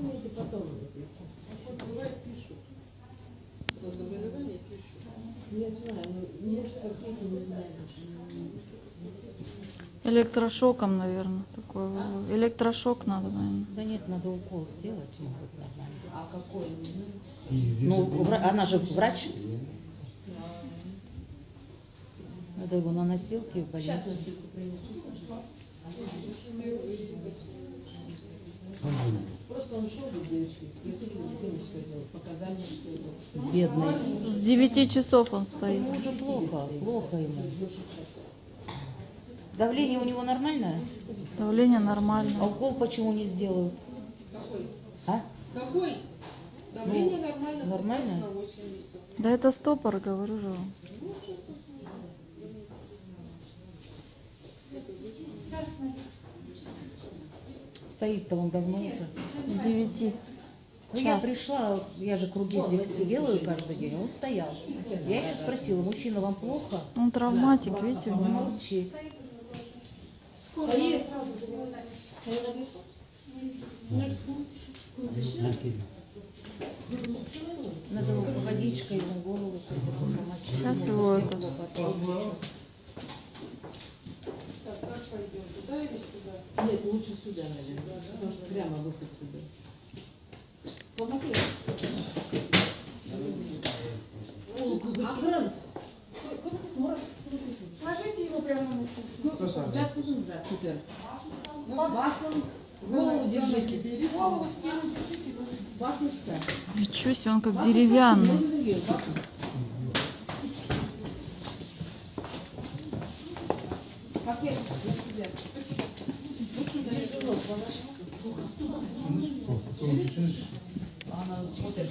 документы потом выписать. Вот бывает пишут. На заболевание пишут. Я знаю, но я же пакеты не знаю. Электрошоком, наверное, такой. Электрошок надо, наверное. Да нет, надо укол сделать, может нормально. А какой? Ну, она же врач. Надо его на носилке в больницу. Сейчас носилку принесу. Просто он шел до девочки, спросили, девочка, показания, что это. Бедный. С 9 часов он стоит. Ему уже плохо, плохо ему. Давление у него нормальное? Давление А нормально. укол почему не сделают? Какой? А? Какой? Давление нормально. Нормально? На 80. Да это стопор, говорю же. вам. Стоит-то он давно уже. С 9. Ну, я Час. пришла, я же круги здесь делаю каждый день, он стоял. Я еще спросила, мужчина, вам плохо? Он травматик, видите, у Он него. молчит. Надо его водичкой, ему голову помочь. Сейчас его это... Так, как пойдем? Туда или сюда? Нет, лучше сюда, наверное, потому что прямо выход сюда. Помогли. Охрана. Сложите его прямо на руку. Да, кузен, да, супер. Басом, голову держите. Бери Голову скину, держите. Басом встань. Ничего себе, он как деревянный. Пакет для себя. Между ног положи. Она смотрит,